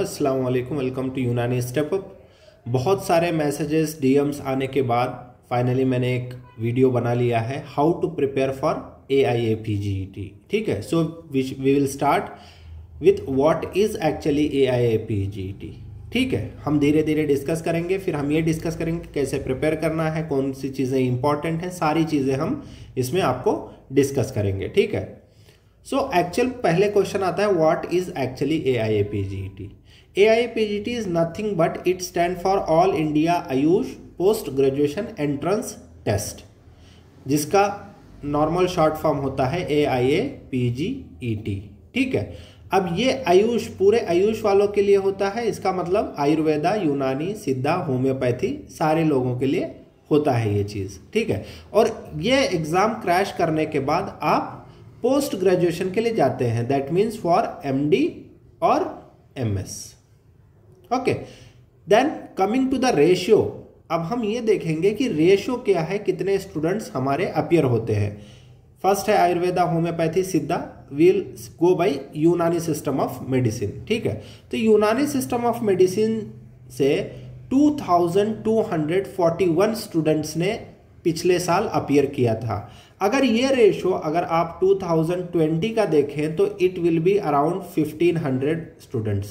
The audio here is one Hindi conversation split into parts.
अस्सलाम वालेकुम, welcome to Unani step up. बहुत सारे मैसेजेस डीएम्स आने के बाद फाइनली मैंने एक वीडियो बना लिया है, how to prepare for AIAPGET। ठीक है, so we will start with what is actually AIAPGET। ठीक है, हम धीरे धीरे डिस्कस करेंगे, फिर हम ये डिस्कस करेंगे कैसे प्रिपेयर करना है, कौन सी चीज़ें इंपॉर्टेंट हैं, सारी चीज़ें हम इसमें आपको डिस्कस करेंगे। ठीक है, सो एक्चुअल पहले क्वेश्चन आता है, what is actually AIAPGET। AIAPGET is nothing but it stand for all India AYUSH post graduation entrance test, जिसका नॉर्मल शॉर्ट फॉर्म होता है AIAPGET। ठीक है, अब ये आयुष पूरे आयुष वालों के लिए होता है, इसका मतलब आयुर्वेदा, यूनानी, सिद्धा, होम्योपैथी सारे लोगों के लिए होता है ये चीज़। ठीक है, और ये एग्ज़ाम क्रैश करने के बाद आप पोस्ट ग्रेजुएशन के लिए जाते हैं, दैट मीन्स फॉर MD और MS। Okay, then coming to the ratio, अब हम ये देखेंगे कि रेशियो क्या है, कितने स्टूडेंट्स हमारे अपीयर होते हैं। फर्स्ट है आयुर्वेदा, होम्योपैथी, सिद्धा, विल गो बाय यूनानी सिस्टम ऑफ मेडिसिन। ठीक है, तो यूनानी सिस्टम ऑफ मेडिसिन से 2241 स्टूडेंट्स ने पिछले साल अपीयर किया था। अगर ये रेशो अगर आप 2020 का देखें तो it will be around 1500 students.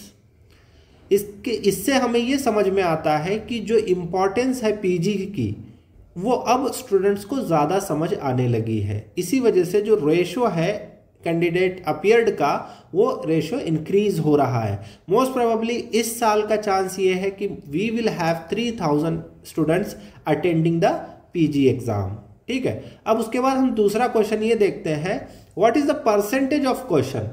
इससे हमें ये समझ में आता है कि जो इम्पोर्टेंस है PG की वो अब स्टूडेंट्स को ज़्यादा समझ आने लगी है। इसी वजह से जो रेशो है कैंडिडेट अपीयर्ड का, वो रेशो इंक्रीज हो रहा है। मोस्ट प्रोबेबली इस साल का चांस ये है कि we will have 3000 students attending the PG exam. ठीक है, अब उसके बाद हम दूसरा क्वेश्चन ये देखते हैं, what is the percentage of question.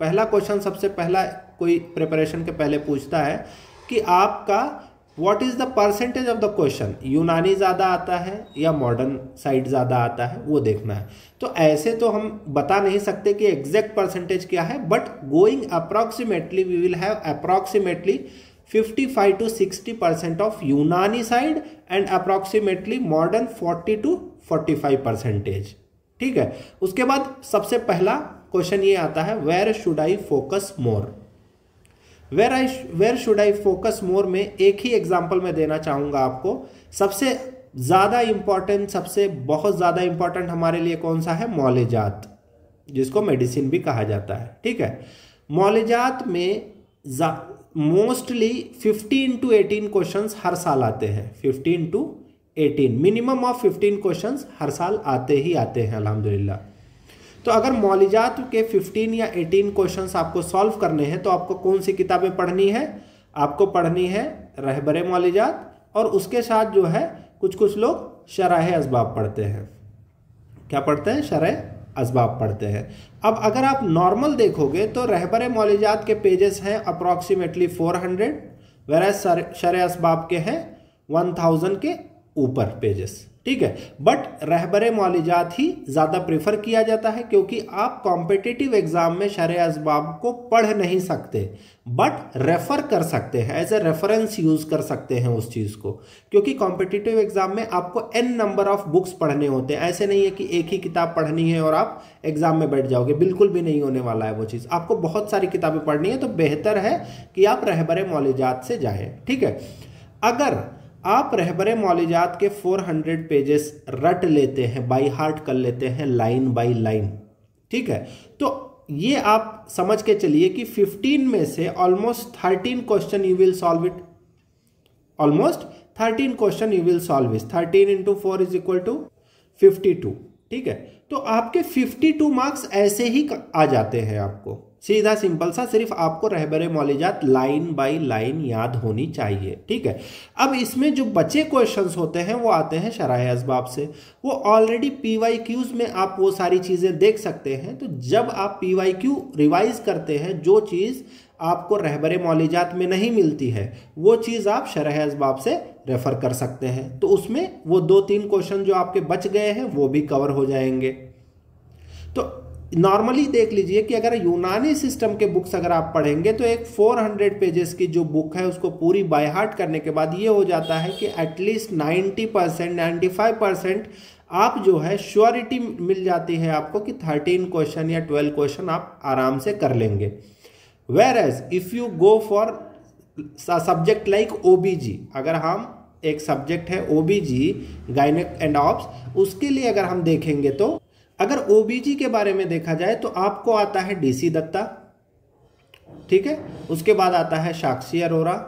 पहला क्वेश्चन सबसे पहला कोई प्रिपरेशन के पहले पूछता है कि आपका what is the percentage of the question, यूनानी ज़्यादा आता है या मॉडर्न साइड ज़्यादा आता है, वो देखना है। तो ऐसे तो हम बता नहीं सकते कि एग्जैक्ट परसेंटेज क्या है, but going approximately we will have approximately 55 to 60% of Unani side and approximately modern 40 to 45%। ठीक है, उसके बाद सबसे पहला क्वेश्चन ये आता है, where should I focus more. Where should I focus more में एक ही एग्जांपल मैं देना चाहूंगा आपको। सबसे ज्यादा इंपॉर्टेंट, सबसे बहुत ज्यादा इंपॉर्टेंट हमारे लिए कौन सा है, मौलिजात, जिसको मेडिसिन भी कहा जाता है। ठीक है, मौलिजात में मोस्टली 15 to 18 क्वेश्चंस हर साल आते हैं। 15 to 18, मिनिमम ऑफ 15 क्वेश्चंस हर साल आते ही आते हैं अल्हम्दुलिल्लाह। तो अगर मौलिजात के 15 या 18 क्वेश्चंस आपको सॉल्व करने हैं तो आपको कौन सी किताबें पढ़नी है, आपको पढ़नी है रहबरे मौलिजात, और उसके साथ जो है कुछ लोग शरह असबाब पढ़ते हैं। क्या पढ़ते हैं, शरह असबाब पढ़ते हैं। अब अगर आप नॉर्मल देखोगे तो रहबरे मौलिजात के पेजेस हैं अप्रॉक्सीमेटली 400, वेराज शरह असबाब के हैं 1000 के ऊपर पेजेस। ठीक है, बट रहबरे मौलिजात ही ज़्यादा प्रेफर किया जाता है, क्योंकि आप कॉम्पिटिटिव एग्जाम में शरह असबाब को पढ़ नहीं सकते, बट रेफर कर सकते हैं, एज ए रेफरेंस यूज कर सकते हैं उस चीज़ को। क्योंकि कॉम्पिटिटिव एग्जाम में आपको n नंबर ऑफ बुक्स पढ़ने होते हैं। ऐसे नहीं है कि एक ही किताब पढ़नी है और आप एग्जाम में बैठ जाओगे, बिल्कुल भी नहीं होने वाला है वो चीज़। आपको बहुत सारी किताबें पढ़नी है, तो बेहतर है कि आप रहबरे मौलिजात से जाएं। ठीक है, अगर आप रहबरे मौलिजात के 400 पेजेस रट लेते हैं, बाई हार्ट कर लेते हैं लाइन बाई लाइन, ठीक है, तो ये आप समझ के चलिए कि 15 में से almost 13 question you will solve it. Almost 13 question you will solve it. 13 into 4 is equal to 52। ठीक है, तो आपके 52 मार्क्स ऐसे ही आ जाते हैं आपको, सीधा सिंपल सा। सिर्फ आपको रहबरे मौलिजात लाइन बाय लाइन याद होनी चाहिए। ठीक है, अब इसमें जो बचे क्वेश्चंस होते हैं वो आते हैं शरह असबाब से। वो ऑलरेडी PYQs में आप वो सारी चीज़ें देख सकते हैं। तो जब आप PYQ रिवाइज करते हैं, जो चीज़ आपको रहबरे मौलिजात में नहीं मिलती है वो चीज़ आप शरह असबाब से रेफर कर सकते हैं। तो उसमें वो 2-3 क्वेश्चन जो आपके बच गए हैं वो भी कवर हो जाएंगे। तो नॉर्मली देख लीजिए कि अगर यूनानी सिस्टम के बुक्स अगर आप पढ़ेंगे तो एक 400 पेजेस की जो बुक है उसको पूरी बाय हार्ट करने के बाद ये हो जाता है कि एटलीस्ट 90%, 95% आप जो है श्योरिटी मिल जाती है आपको कि 13 क्वेश्चन या 12 क्वेश्चन आप आराम से कर लेंगे। Whereas if you go for subject like OBG, अगर हम एक सब्जेक्ट है ओबीजी गायनेक एंड ऑप्स, उसके लिए अगर हम देखेंगे तो अगर ओबीजी के बारे में देखा जाए तो आपको आता है डीसी दत्ता, ठीक है, उसके बाद आता है साक्षी अरोरा,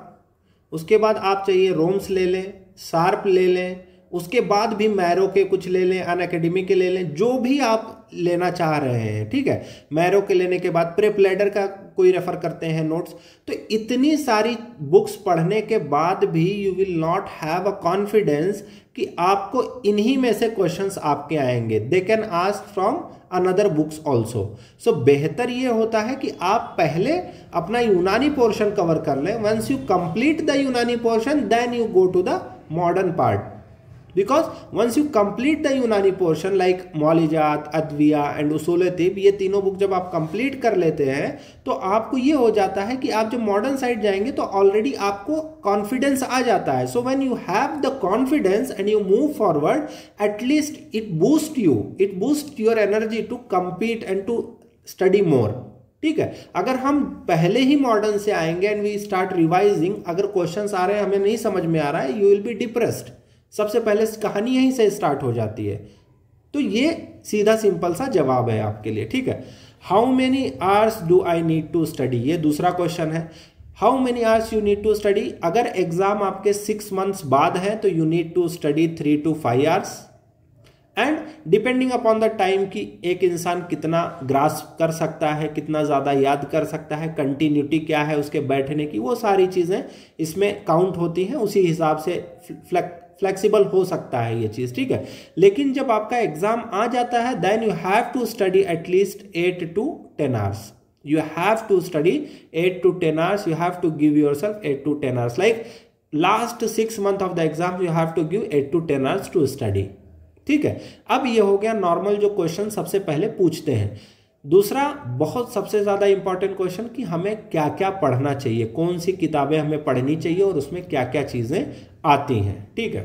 उसके बाद आप चाहिए रोम्स ले लें, शार्प ले लें, उसके बाद भी मैरो के कुछ ले लें, अनअकैडमी के ले लें, जो भी आप लेना चाह रहे हैं, ठीक है। मैरो के लेने के बाद प्रेप लैडर का कोई रेफर करते हैं नोट्स। तो इतनी सारी बुक्स पढ़ने के बाद भी you will not have a confidence कि आपको इन्हीं में से क्वेश्चंस आपके आएंगे। They can ask from another books also. So बेहतर ये होता है कि आप पहले अपना यूनानी पोर्शन कवर कर लें। Once you complete the Unani portion then you go to the modern part, because once you complete the Unani portion like मौलिजात, अद्विया एंड उसूल तिब, ये तीनों बुक जब आप कंप्लीट कर लेते हैं तो आपको ये हो जाता है कि आप जब मॉडर्न साइड जाएंगे तो ऑलरेडी आपको कॉन्फिडेंस आ जाता है। So when you have the confidence and you move forward, at least it boost your energy to compete and to study more, ठीक है। अगर हम पहले ही मॉडर्न से आएंगे एंड वी स्टार्ट रिवाइजिंग, अगर क्वेश्चंस आ रहे हैं हमें नहीं समझ में आ रहा है, यू विल बी डिप्रेस्ड। सबसे पहले कहानी यहीं से स्टार्ट हो जाती है। तो ये सीधा सिंपल सा जवाब है आपके लिए, ठीक है। How many hours do I need to study, ये दूसरा क्वेश्चन है। How many hours you need to study, अगर एग्जाम आपके 6 months बाद है तो you need to study 3 to 5 hours, and depending upon the time कि एक इंसान कितना ग्रास्प कर सकता है, कितना ज़्यादा याद कर सकता है, कंटिन्यूटी क्या है उसके बैठने की, वो सारी चीज़ें इसमें काउंट होती हैं। उसी हिसाब से फ्लेक्सिबल हो सकता है ये चीज़, ठीक है। लेकिन जब आपका एग्जाम आ जाता है then you have to study at least 8 to 10 hours. You have to study 8 to 10 hours. You have to give yourself 8 to 10 hours. Like last 6 months of the exam, you have to give 8 to 10 hours to study. ठीक है। अब ये हो गया नॉर्मल जो क्वेश्चन सबसे पहले पूछते हैं। दूसरा बहुत सबसे ज़्यादा इंपॉर्टेंट क्वेश्चन कि हमें क्या क्या पढ़ना चाहिए, कौन सी किताबें हमें पढ़नी चाहिए और उसमें क्या क्या चीज़ें आती हैं, ठीक है।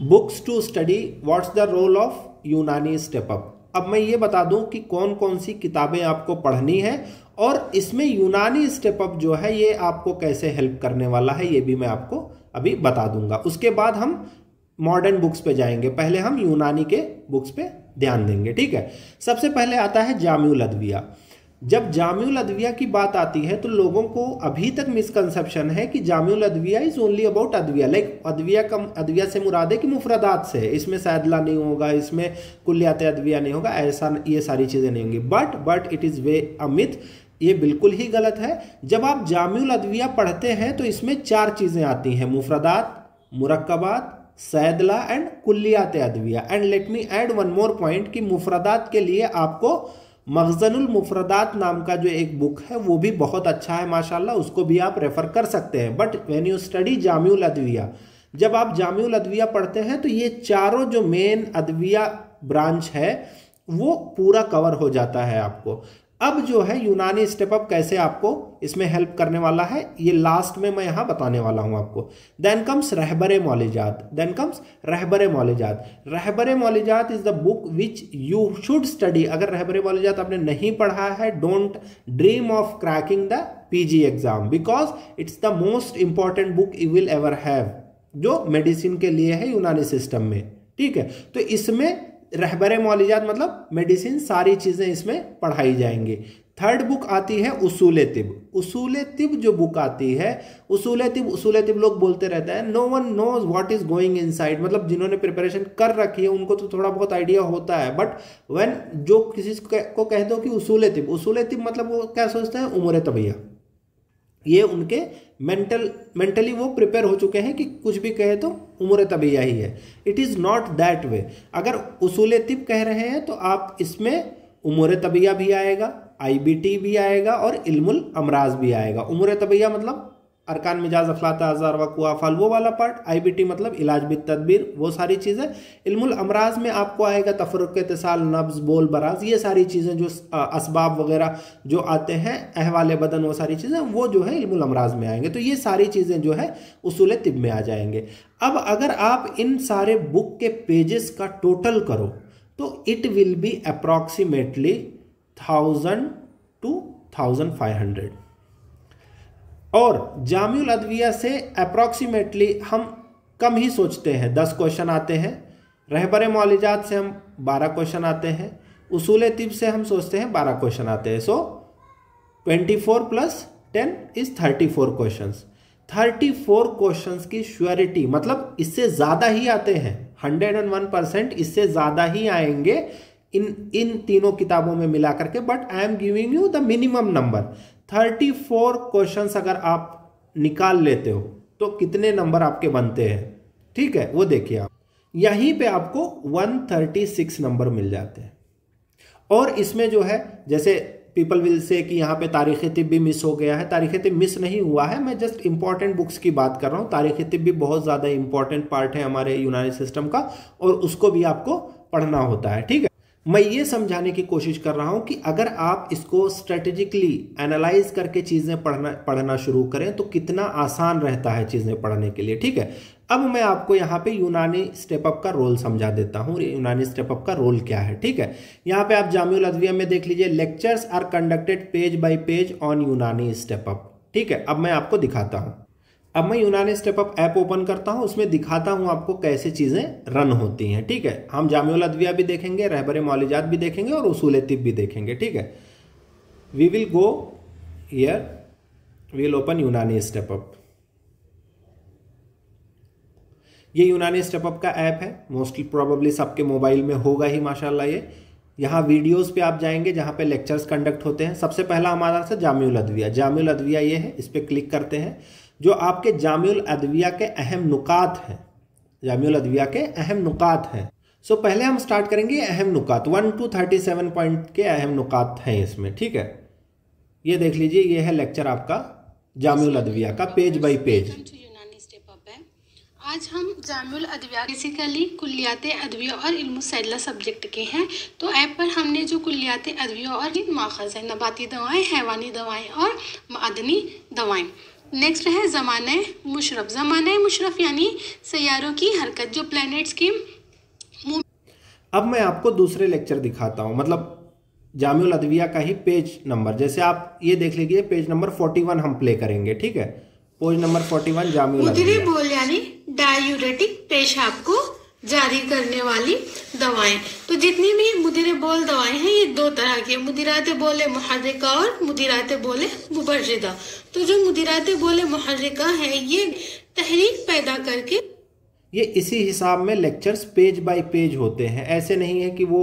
Books to study, what's the role of Unani step up. अब मैं ये बता दूं कि कौन कौन सी किताबें आपको पढ़नी है और इसमें यूनानी स्टेप अप जो है ये आपको कैसे हेल्प करने वाला है, ये भी मैं आपको अभी बता दूंगा। उसके बाद हम मॉडर्न बुक्स पे जाएंगे, पहले हम यूनानी के बुक्स पे ध्यान देंगे, ठीक है। सबसे पहले आता है जामिउल अदविया। जब जामिउल अदविया की बात आती है तो लोगों को अभी तक मिसकंसेप्शन है कि जामिउल अदविया इज ओनली अबाउट अदविया, लाइक अदविया से मुराद है कि मुफरदात से, इसमें सैदला नहीं होगा, इसमें कुल्लियात अदविया नहीं होगा, ऐसा ये सारी चीज़ें नहीं होंगी। But it is way a myth, ये बिल्कुल ही गलत है। जब आप जामिउल अदविया पढ़ते हैं तो इसमें 4 चीज़ें आती हैं, मुफरदात, मुरक्कबात, सैदला एंड कुल्लियात अदविया। And let me add one more point कि मुफरदात के लिए आपको मखज़नुल मुफरदात नाम का जो एक बुक है वो भी बहुत अच्छा है माशाल्लाह, उसको भी आप रेफर कर सकते हैं। बट व्हेन यू स्टडी जामिउल अदविया, जब आप जामिउल अदविया पढ़ते हैं तो ये चारों जो मेन अदविया ब्रांच है वो पूरा कवर हो जाता है आपको। अब जो है यूनानी स्टेप अप कैसे आपको इसमें हेल्प करने वाला है ये लास्ट में मैं यहाँ बताने वाला हूँ आपको। Then comes Rahbar Moalijat. Rahbar Moalijat is the book which you should study. अगर रहबर मौलिजात आपने नहीं पढ़ा है, don't dream of cracking the PG exam, because it's the most important book you will ever have, जो मेडिसिन के लिए है यूनानी सिस्टम में, ठीक है। तो इसमें रहबर मौलिजात मतलब मेडिसिन, सारी चीज़ें इसमें पढ़ाई जाएंगी। थर्ड बुक आती है उसूल तिब। उसूल तिब जो बुक आती है, उसूल तिब लोग बोलते रहते हैं no one knows what is going inside, मतलब जिन्होंने प्रिपरेशन कर रखी है उनको तो थोड़ा बहुत आइडिया होता है। बट व्हेन जो किसी को कह दो कि उसूल तिब मतलब वो क्या सोचते हैं, उमूर तबैया, ये उनके मेंटली वो प्रिपेयर हो चुके हैं कि कुछ भी कहे तो उमूर तबैया ही है। It is not that way. अगर उसूल तिब कह रहे हैं तो आप इसमें उमूर तबैया भी आएगा, IBT भी आएगा और इल्मुल अमराज भी आएगा। उमूर तबैया मतलब अरकान मिजाज अफलात आज़ार वक़ुआ अफ़ाल वो वाला पार्ट, IBT मतलब इलाज बित तदबीर वो सारी चीज़ें। इल्मुल अमराज में आपको आएगा तफरुक इत्तिसाल, नब्ज़, बोल, बराज, ये सारी चीज़ें जो असबाब वगैरह जो आते हैं, अहवाल बदन, वो सारी चीज़ें वो जो है इल्मुल अमराज में आएंगे। तो ये सारी चीज़ें जो है उसूल तिब में आ जाएंगे। अब अगर आप इन सारे बुक के पेजेस का टोटल करो तो it will be approximately 1000 to 1500। और जामिउल अदविया से अप्रॉक्सीमेटली हम कम ही सोचते हैं, 10 क्वेश्चन आते हैं। रहबर मौलिजात से हम 12 क्वेश्चन आते हैं। उसूल तिब से हम सोचते हैं 12 क्वेश्चन आते हैं। सो 24 + 10 इज 34 क्वेश्चंस। 34 क्वेश्चंस की श्योरिटी, मतलब इससे ज़्यादा ही आते हैं, 101% इससे ज़्यादा ही आएंगे इन तीनों किताबों में मिला करके। But I am giving you the minimum number. 34 questions अगर आप निकाल लेते हो तो कितने नंबर आपके बनते हैं, ठीक है, वो देखिए आप। यहीं पे आपको 136 नंबर मिल जाते हैं। और इसमें जो है, जैसे पीपल विल से कि यहाँ पे तारीख़ तिब भी मिस हो गया है। तारीख़ तिब मिस नहीं हुआ है, मैं जस्ट इंपॉर्टेंट बुक्स की बात कर रहा हूँ। तारीख़ तिब भी बहुत ज़्यादा इंपॉर्टेंट पार्ट है हमारे यूनानी सिस्टम का, और उसको भी आपको पढ़ना होता है, ठीक है। मैं ये समझाने की कोशिश कर रहा हूं कि अगर आप इसको स्ट्रेटेजिकली एनालाइज करके चीज़ें पढ़ना शुरू करें तो कितना आसान रहता है चीज़ें पढ़ने के लिए, ठीक है। अब मैं आपको यहाँ पे यूनानी स्टेप अप का रोल समझा देता हूँ। यूनानी स्टेप अप का रोल क्या है, ठीक है। यहाँ पे आप जामिउल अदविया में देख लीजिए, lectures are conducted page by page on Unani step up, ठीक है। अब मैं आपको दिखाता हूँ। अब मैं यूनानी स्टेप अप ऐप ओपन करता हूं, उसमें दिखाता हूं आपको कैसे चीज़ें रन होती हैं, ठीक है। हम जामिउल अदविया भी देखेंगे, रहबर मौलिजात भी देखेंगे और उसूल तिब भी देखेंगे, ठीक है। We will go here, we will open Unani step up. ये यूनानी स्टेप अप का ऐप है, मोस्टली प्रोबेबली सबके मोबाइल में होगा ही माशाल्लाह। ये यहाँ वीडियोस पे आप जाएंगे जहाँ पे लेक्चर्स कंडक्ट होते हैं। सबसे पहला हमारा से जामिउल अदविया, जामिउल अदविया ये है, इस पर क्लिक करते हैं। जो आपके जामिउल अदविया के अहम नुकात हैं, जामिउल अदविया के अहम नुकात हैं। सो पहले हम स्टार्ट करेंगे अहम नुकात, 1 to 37 पॉइंट के अहम नुकात हैं इसमें, ठीक है। ये देख लीजिए, ये है लेक्चर आपका जामिउल अदविया का पेज बाय पेज। आज हम जामिउल अदविया बेसिकली कुल्लियाते अदविया और इल्म सैदला सब्जेक्ट के हैं। तो ऐप पर हमने जो कुल्लियाते अदविया और माखज़ है, नबाती दवाएं, हैवानी दवाएं और मादनी दवाएं। नेक्स्ट है ज़माने मुशरफ। ज़माने मुशरफ यानी सैयारों की हरकत, जो प्लैनेट्स की। अब मैं आपको दूसरे लेक्चर दिखाता हूँ, मतलब जामिउल अदविया का ही पेज नंबर। जैसे आप ये देख लीजिए, पेज नंबर 41 हम प्ले करेंगे, ठीक है। Page number 41 जामिउल अदविया। बोल यानी डायूरेटिक, पेशाब को जारी करने वाली दवाएं। तो जितनी भी मुदिर बोल दवाएं हैं, ये 2 तरह की, मुदिरात बोले मुहर्रिका और मुदिरात बोले मुबर्रिदा। तो जो मुदिरात बोले मुहर्रिका है, ये तहरीक पैदा करके, ये इसी हिसाब में लेक्चर्स पेज बाय पेज होते हैं। ऐसे नहीं है कि वो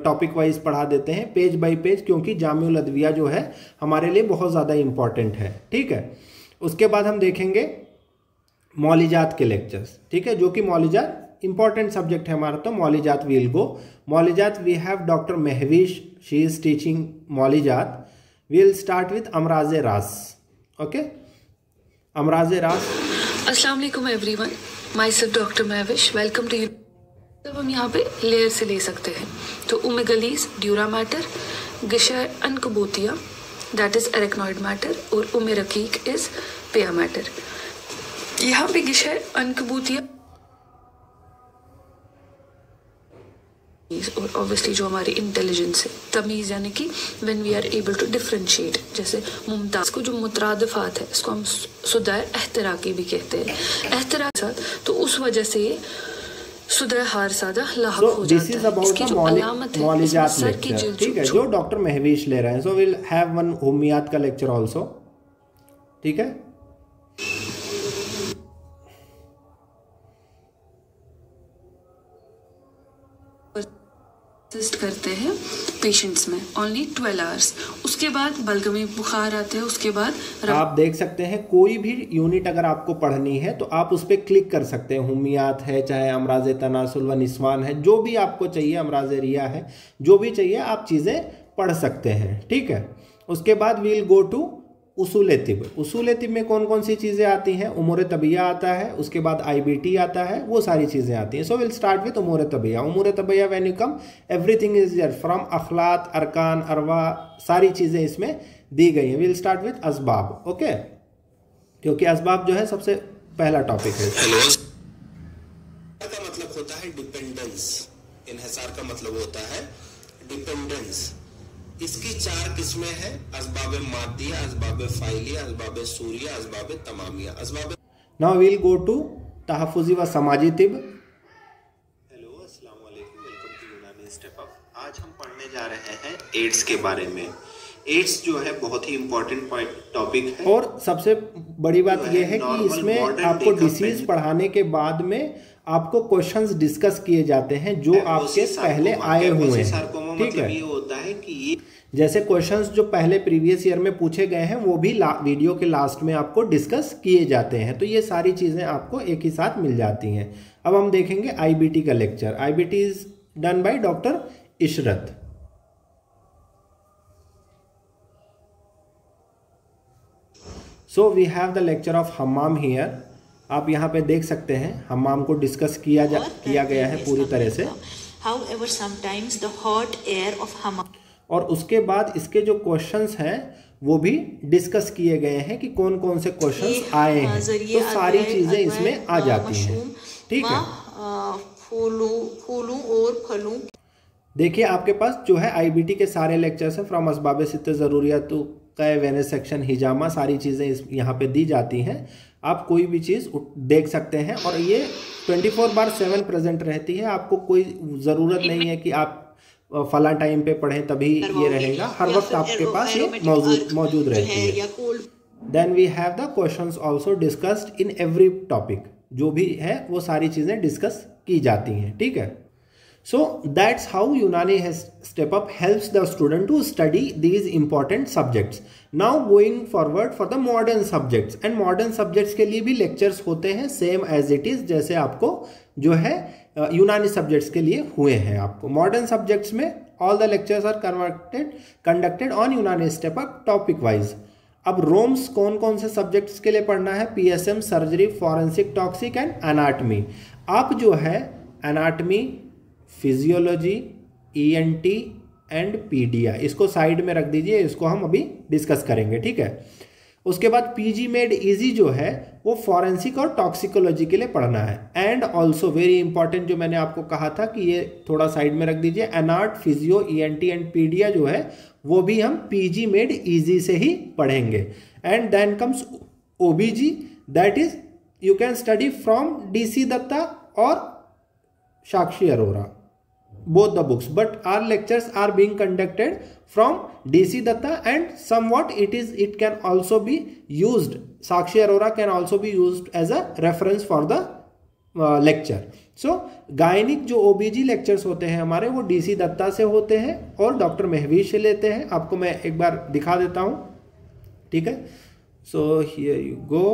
टॉपिक वाइज पढ़ा देते हैं, पेज बाय पेज, क्योंकि जामिउल अदविया जो है हमारे लिए बहुत ज़्यादा इंपॉर्टेंट है, ठीक है। उसके बाद हम देखेंगे मौलिजात के लेक्चर्स, ठीक है, जो कि मौलिजात इंपॉर्टेंट सब्जेक्ट है हमारा। तो मौलिजात विल गो मौलिजात, we have doctor Mahvish, she is teaching मौलिजात। विल स्टार्ट विद अमराज रास, ओके। अमराज रास। अस्सलाम वालेकुम everyone, myself doctor Mahvish, welcome to you. तब हम यहाँ पे लेयर से ले सकते हैं। तो उम गलीज ड्यूरा मैटर, गिशा अनकबूतिया दैट इज एरेक्नॉइड मैटर, और उम रकीक इज पेया मैटर। यहाँ पे गिशा अनकबूतिया और ऑब्वियसली जो हमारी इंटेलिजेंस है, तमीज़ यानी कि when we are able to differentiate. जैसे मुमताज को जो मुतरादिफात है, इसको हम सुदाय एहतराकी भी कहते हैं, एहतराक, तो उस वजह से ये सुदाय हार सादा लाहक हो जाता है। इसकी जो अलामत है सर की जिल्द, ठीक है, जो डॉक्टर महविश ले रहे हैं। सो विल हैव वन होमियात का लेक्चर ऑल्सो, ठीक है। करते हैं पेशेंट्स में ओनली 12 आवर्स। उसके बाद बलगमी बुखार आते हैं। उसके बाद आप देख सकते हैं, कोई भी यूनिट अगर आपको पढ़नी है तो आप उस पर क्लिक कर सकते हैं। हुमियात है, चाहे अमराज तनासुल व निस्वान है, जो भी आपको चाहिए, अमराज रिया है, जो भी चाहिए आप चीज़ें पढ़ सकते हैं, ठीक है। उसके बाद वील गो टू उसूल तिब। उसूल तिब में कौन कौन सी चीज़ें आती हैं? उमूर तबिया आता है, उसके बाद IBT आता है, वो सारी चीज़ें आती हैं। सो विल स्टार्ट विद उमूर तबिया। उमूर तबिया when you come, everything is there from अखलात, अरकान, अरवा, सारी चीज़ें इसमें दी गई हैं। विल स्टार्ट विद असबाब, ओके, क्योंकि असबाब जो है सबसे पहला टॉपिक है। का मतलब होता है डिपेंडेंस, इन्हिसार का मतलब होता है डिपेंडेंस। इसकी 4 किस्में हैं, असबाब मादिया, असबाब फाइलिया, असबाब सूरिया, असबाब तमामिया, असबाब। नाउ वील गो टू तहफ़्फ़ुज़ी व समाजी तिब। हेलो, अस्सलाम वालेकुम, welcome to Unani step up. आज हम पढ़ने जा रहे हैं एड्स के बारे में। एड्स जो है बहुत ही इम्पोर्टेंट टॉपिक है, और सबसे बड़ी बात यह है कि इसमें आपको डिसीज पढ़ाने के बाद में आपको क्वेश्चंस डिस्कस किए जाते हैं जो आपके पहले आए हुए हैं। ठीक है, ये होता है कि ये जैसे क्वेश्चंस जो पहले प्रीवियस ईयर में पूछे गए हैं वो भी वीडियो के लास्ट में आपको डिस्कस किए जाते हैं, तो ये सारी चीज़ें आपको एक ही साथ मिल जाती हैं। अब हम देखेंगे IBT का लेक्चर। IBT is done by doctor Ishrat. So we have the lecture of हम्माम हियर। आप यहाँ पे देख सकते हैं हम्माम को डिस्कस किया गया है पूरी तरह से। However, sometimes the hot air of hammam, और उसके बाद इसके जो क्वेश्चंस हैं वो भी डिस्कस किए गए हैं कि कौन कौन से क्वेश्चंस आए हैं, तो सारी चीजें इसमें आ जाती हैं। ठीक है, फूलों और फलों। देखिए आपके पास जो है IBT के सारे लेक्चर्स हैं, फ्रॉम असबाब सित्ते ज़रूरियात का वेनेस सेक्शन हिजामा, सारी चीज़ें यहाँ पे दी जाती हैं। आप कोई भी चीज़ देख सकते हैं और ये 24/7 प्रेजेंट रहती है। आपको कोई ज़रूरत नहीं है कि आप फला टाइम पे पढ़ें तभी ये रहेगा, हर वक्त आपके पास ये मौजूद रहती है। Then we have the questions also discussed in every topic, जो भी है वो सारी चीज़ें डिस्कस की जाती हैं। ठीक है, so that's how Unani Step Up helps the student to study these important subjects. Now going forward for the modern subjects, and modern subjects के लिए भी lectures होते हैं same as it is, जैसे आपको जो है यूनानी सब्जेक्ट्स के लिए हुए हैं। आपको मॉडर्न सब्जेक्ट्स में all the lectures are conducted on Unani Step Up topic wise. अब रोम्स कौन कौन से सब्जेक्ट्स के लिए पढ़ना है? PSM, surgery, forensic, toxic and anatomy. आप जो है एनाटमी, फिजियोलॉजी, ENT एंड पीडिया इसको साइड में रख दीजिए, इसको हम अभी डिस्कस करेंगे। ठीक है, उसके बाद PG मेड इजी जो है वो फॉरेंसिक और टॉक्सिकोलॉजी के लिए पढ़ना है। एंड ऑल्सो वेरी इंपॉर्टेंट जो मैंने आपको कहा था कि ये थोड़ा साइड में रख दीजिए, एनाट, फिजियो, ENT एंड पीडिया जो है वो भी हम PG मेड इजी से ही पढ़ेंगे। And then comes OBG, that is you can study from DC Dutta और Sakshi Arora, both the books, but our lectures are being conducted from DC Datta, and somewhat it can also be used, Sakshi Arora can also be used as a reference for the lecture. So gynaec जो OBG lectures होते हैं हमारे वो DC दत्ता से होते हैं और डॉक्टर महवीश से लेते हैं। आपको मैं एक बार दिखा देता हूँ। ठीक है, so here you go,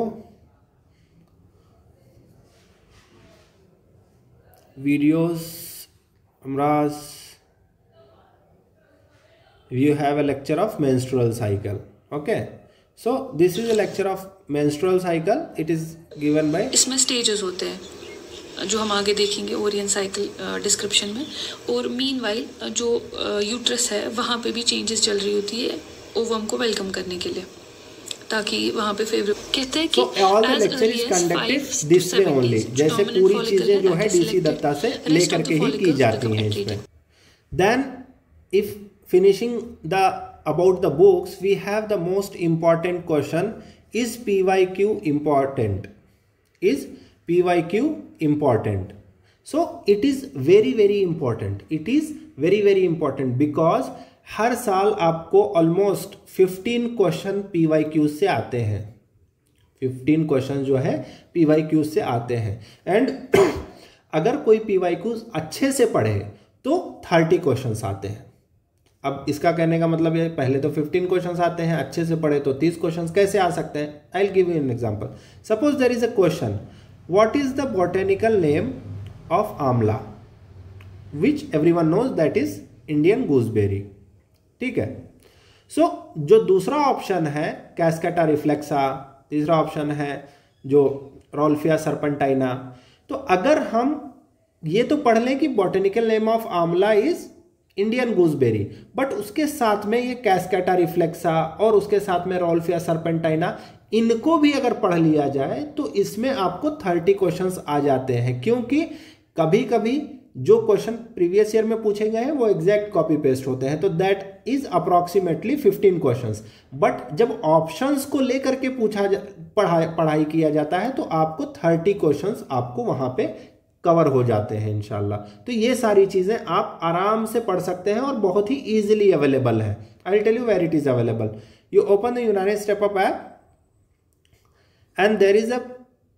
videos, Amraz, you have a lecture of menstrual cycle. Okay, so this is a lecture of menstrual cycle. It is given by, इसमें स्टेजेस होते हैं जो हम आगे देखेंगे ओरियन साइकिल डिस्क्रिप्शन में। और मीनवाइल जो यूट्रस है वहाँ पे भी चेंजेस चल रही होती है ओवम को वेलकम करने के लिए, ताकि वहाँ पे फेवरेट कहते हैं कि all the lecture is conducted this way only, जैसे पूरी चीजें जो है DC दत्ता से लेकर के ही की जाती हैं इसमें। Then if finishing the about the books we have the most important question, is PYQ important? Is PYQ important? So it is very very important, it is very very important because हर साल आपको ऑलमोस्ट 15 क्वेश्चन PYQ से आते हैं। 15 क्वेश्चन जो है PYQ से आते हैं। एंड अगर कोई PYQ अच्छे से पढ़े तो 30 क्वेश्चंस आते हैं। अब इसका कहने का मतलब ये, पहले तो 15 क्वेश्चंस आते हैं, अच्छे से पढ़े तो 30 क्वेश्चंस कैसे आ सकते हैं? I will give you an example. Suppose there is a question, what is the botanical name of आंवला, which everyone knows that is Indian gooseberry. ठीक है, सो जो दूसरा ऑप्शन है कैस्केटा रिफ्लेक्सा, तीसरा ऑप्शन है जो रोल्फिया सर्पेंटाइना। तो अगर हम ये तो पढ़ लें कि बॉटेनिकल नेम ऑफ आंवला इज इंडियन गूसबेरी, बट उसके साथ में ये कैस्केटा रिफ्लेक्सा और उसके साथ में रोल्फिया सर्पेंटाइना, इनको भी अगर पढ़ लिया जाए तो इसमें आपको 30 क्वेश्चंस आ जाते हैं। क्योंकि कभी कभी जो क्वेश्चन प्रीवियस ईयर में पूछे गए हैं वो एग्जैक्ट कॉपी पेस्ट होते हैं, तो that is approximately 15 questions. But जब ऑप्शंस को लेकर के पढ़ाई किया जाता है तो आपको 30 क्वेश्चंस आपको वहां पे कवर हो जाते हैं इंशाल्लाह। तो ये सारी चीजें आप आराम से पढ़ सकते हैं और बहुत ही इजीली अवेलेबल है। I will tell you where it is available. You open the Unani step up app and there is a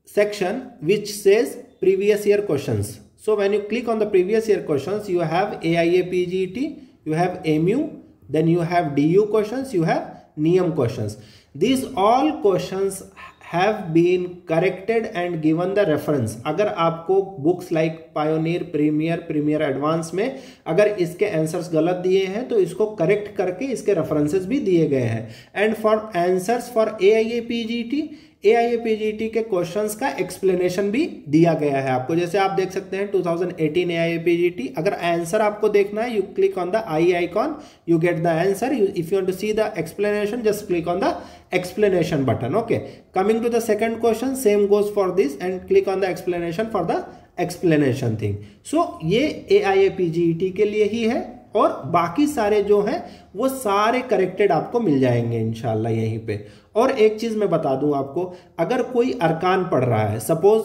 section which says previous year questions. So when you click on the previous year questions, you have AIA PGET, you have AMU, then you have DU questions, you have NIEM questions. These all questions have been corrected and given the reference. अगर आपको books like pioneer, premier advance में अगर इसके आंसर्स गलत दिए हैं तो इसको करेक्ट करके इसके रेफरेंसेस भी दिए गए हैं। And for answers for AIA PGET के क्वेश्चंस का एक्सप्लेनेशन भी दिया गया है आपको। जैसे आप देख सकते हैं 2018 AIA PGET, अगर आंसर आपको देखना है, you click on the I icon, you get the answer. If you want to see the explanation, just click on the explanation button. Okay, coming to the second question, same goes for this and click on the explanation for the explanation thing. So ये AIA PGET के लिए ही है और बाकी सारे जो हैं वो सारे करेक्टेड आपको मिल जाएंगे इंशाल्लाह यहीं पे। और एक चीज मैं बता दूं आपको, अगर कोई अरकान पढ़ रहा है, सपोज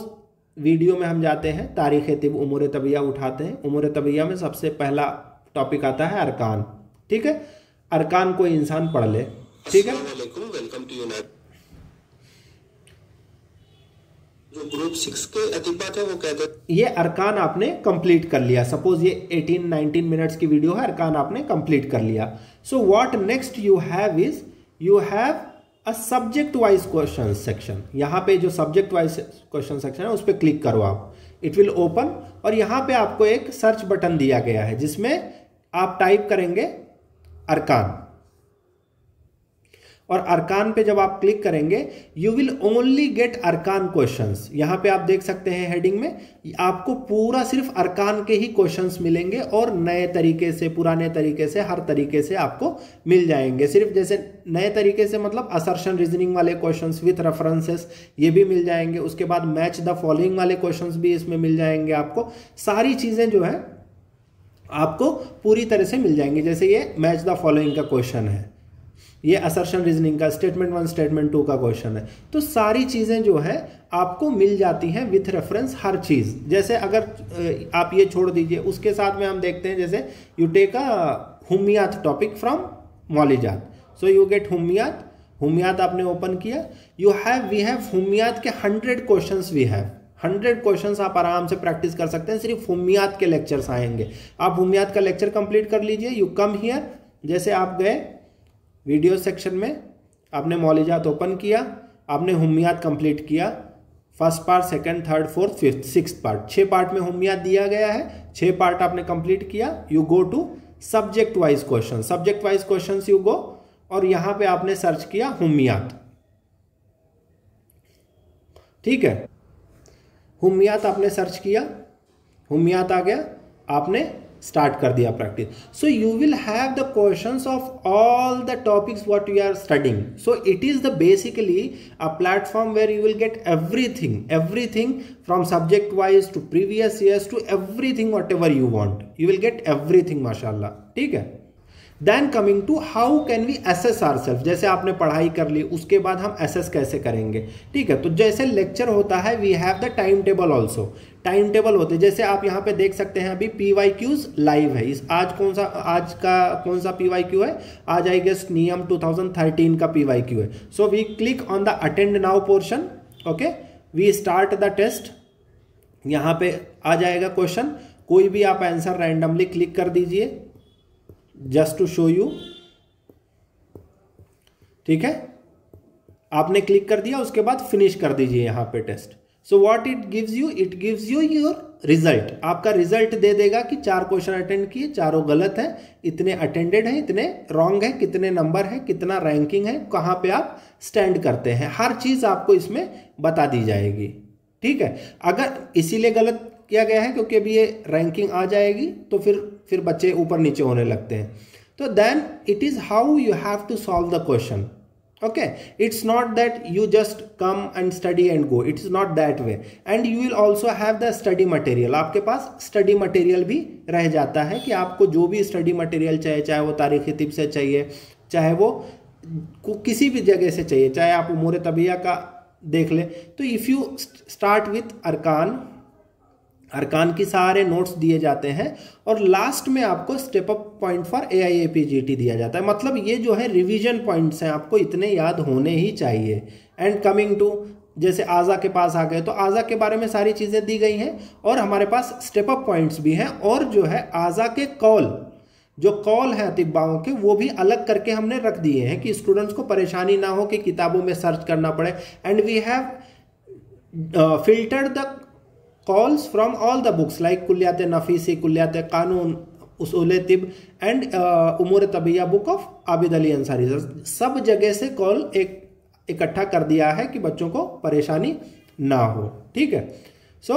वीडियो में हम जाते हैं तारीख तिब उमूर तबिया उठाते हैं, उमूर तबिया में सबसे पहला टॉपिक आता है अरकान। ठीक है, अरकान कोई इंसान पढ़ ले। ठीक है, वेलकम टू यूनाइट। जो ग्रुप 6 के अतिपात है वो कहते हैं ये अरकान आपने कंप्लीट कर लिया। सपोज ये 18-19 मिनट्स की वीडियो है, अरकान आपने कंप्लीट कर लिया। So what next you have is you have a subject wise question section. यहां पे जो सब्जेक्ट वाइज क्वेश्चन सेक्शन है उस पर क्लिक करो आप, इट विल ओपन और यहां पे आपको एक सर्च बटन दिया गया है जिसमें आप टाइप करेंगे अरकान। और अरकान पे जब आप क्लिक करेंगे यू विल ओनली गेट अरकान क्वेश्चंस। यहां पे आप देख सकते हैं हेडिंग में आपको पूरा सिर्फ अरकान के ही क्वेश्चंस मिलेंगे और नए तरीके से, पुराने तरीके से, हर तरीके से आपको मिल जाएंगे। सिर्फ जैसे नए तरीके से मतलब असर्शन रीजनिंग वाले क्वेश्चंस विथ रेफरेंसेस ये भी मिल जाएंगे। उसके बाद मैच द फॉलोइंग वाले क्वेश्चंस भी इसमें मिल जाएंगे आपको। सारी चीजें जो है आपको पूरी तरह से मिल जाएंगी। जैसे ये मैच द फॉलोइंग का क्वेश्चन है, ये असर्शन रीजनिंग का स्टेटमेंट 1 स्टेटमेंट 2 का क्वेश्चन है। तो सारी चीजें जो है आपको मिल जाती हैं विथ रेफरेंस हर चीज। जैसे अगर आप ये छोड़ दीजिए, उसके साथ में हम देखते हैं जैसे यू टेक अ हुम्मियात टॉपिक फ्रॉम मौलिजात, सो यू गेट हुम्मियात आपने ओपन किया, वी हैव हुम्मियात के 100 क्वेश्चंस वी हैव 100 क्वेश्चंस आप आराम से प्रैक्टिस कर सकते हैं। सिर्फ हुम्मियात के लेक्चर्स आएंगे, आप हुम्मियात का लेक्चर कंप्लीट कर लीजिए। यू कम हियर, जैसे आप गए वीडियो सेक्शन में, आपने मौलिजात ओपन किया, आपने हुम्मियात कंप्लीट किया, first part, second, third, fourth, fifth, 6 part, 6 part में हुम्मियात दिया गया है। 6 पार्ट आपने कंप्लीट किया। You go to subject wise question, subject wise question you go और यहां पे आपने सर्च किया हुम्मियात। ठीक है, हुम्मियात आपने सर्च किया, हुम्मियात आ गया, आपने स्टार्ट कर दिया practice. So you will have the questions of all the topics what you are studying. So it is the basically a platform where you will get everything from subject wise to previous years to everything whatever you want, you will get everything माशाल्लाह। ठीक है, then coming to how can we assess ourselves. जैसे आपने पढ़ाई कर ली, उसके बाद हम असेस कैसे करेंगे। ठीक है, तो जैसे लेक्चर होता है we have the time table also. Time table होते, जैसे आप यहाँ पे देख सकते हैं अभी PYQs लाइव है। आज का कौन सा PYQ है, आज आई गेस नियम 2013 का PYQ है। So we click on the attend now portion. Okay, we start the test. यहाँ पे आ जाएगा क्वेश्चन, कोई भी आप आंसर रैंडमली क्लिक कर दीजिए जस्ट टू शो यू। ठीक है, आपने क्लिक कर दिया, उसके बाद फिनिश कर दीजिए यहाँ पे test. So what it gives you your result. आपका रिजल्ट दे देगा कि 4 क्वेश्चन अटेंड किए, चारों गलत है, इतने अटेंडेड है, इतने रॉन्ग है, कितने नंबर है, कितना रैंकिंग है, कहाँ पे आप स्टैंड करते हैं, हर चीज आपको इसमें बता दी जाएगी। ठीक है, अगर इसीलिए गलत किया गया है क्योंकि अभी ये रैंकिंग आ जाएगी तो फिर बच्चे ऊपर नीचे होने लगते हैं। तो then it is how you have to solve the question. Okay, it's not that you just come and study and go, it is not that way. And you will also have the study material, आपके पास स्टडी मटेरियल भी रह जाता है कि आपको जो भी स्टडी मटेरियल चाहिए, चाहे वो तारीख़ तिब से चाहिए, चाहे वो किसी भी जगह से चाहिए, चाहे आप उमूर तबिया का देख ले। तो इफ़ यू स्टार्ट विथ अरकान की सारे नोट्स दिए जाते हैं और लास्ट में आपको step up point for AIAPGT दिया जाता है। मतलब ये जो है रिवीजन पॉइंट्स हैं, आपको इतने याद होने ही चाहिए। एंड कमिंग टू जैसे आज़ा के पास आ गए तो आज़ा के बारे में सारी चीज़ें दी गई हैं और हमारे पास स्टेप अप पॉइंट्स भी हैं। और जो है आज़ा के कॉल, जो कॉल हैं अतिब्बाओं के, वो भी अलग करके हमने रख दिए हैं कि स्टूडेंट्स को परेशानी ना हो कि किताबों में सर्च करना पड़े। And we have filtered the calls from all the books like Kulliyat Nafisi, Kulliyat Qanoon, Usool Tib and Umoor Tabiya book of Abid Ali Ansari. सब जगह से कॉल इकट्ठा कर दिया है कि बच्चों को परेशानी ना हो। ठीक है, so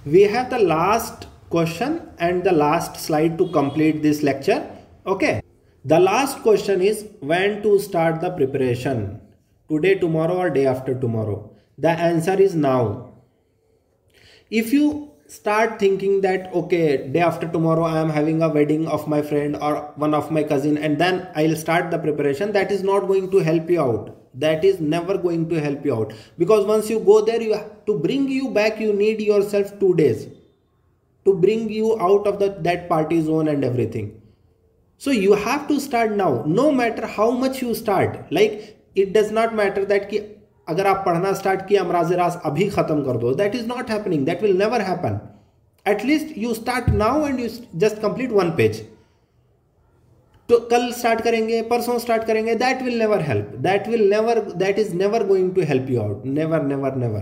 we have the last question and the last slide to complete this lecture. Okay, the last question is when to start the preparation, today, tomorrow और day after tomorrow? The answer is now. If you start thinking that okay, day after tomorrow I am having a wedding of my friend or one of my cousin and then I'll start the preparation, that is not going to help you out. That is never going to help you out, because once you go there, you have to bring you back, you need yourself 2 days to bring you out of that party zone and everything. So you have to start now, no matter how much you start. Like it does not matter that कि अगर आप पढ़ना स्टार्ट किया अमराज रास अभी खत्म कर दो, that is not happening, that will never happen. At least you start now and you just complete 1 page. तो कल स्टार्ट करेंगे, परसों स्टार्ट करेंगे, that will never help, that is never going to help you out, never never never.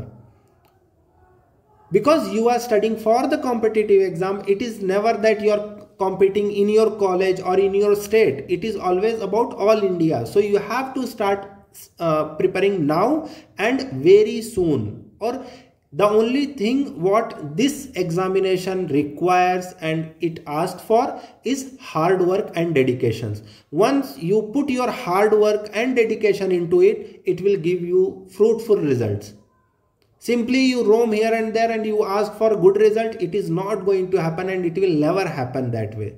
Because you are studying for the competitive exam, it is never that you are competing in your college or in your state, it is always about all India. So you have to start preparing now and very soon. Or the only thing what this examination requires and it asked for is hard work and dedications. Once you put your hard work and dedication into it, it will give you fruitful results. Simply you roam here and there and you ask for good result, it is not going to happen and it will never happen that way.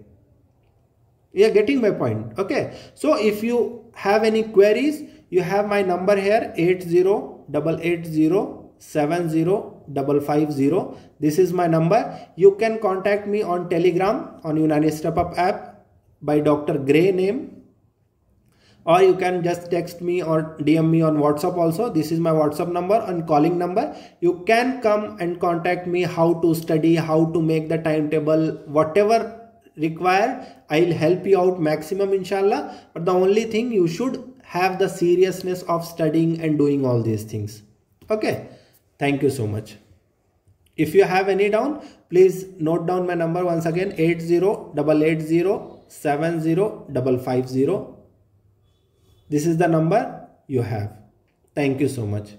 You are getting my point? Okay, so if you have any queries, you have my number here, 8088070550. This is my number. You can contact me on Telegram on Unani Step Up app by Dr. Gray name, or you can just text me or DM me on WhatsApp also. This is my WhatsApp number and calling number. You can come and contact me how to study, how to make the timetable, whatever required, I'll help you out maximum inshallah. But the only thing, you should have the seriousness of studying and doing all these things. Okay, thank you so much. If you have any doubt, please note down my number once again, 8088070550. This is the number you have. Thank you so much.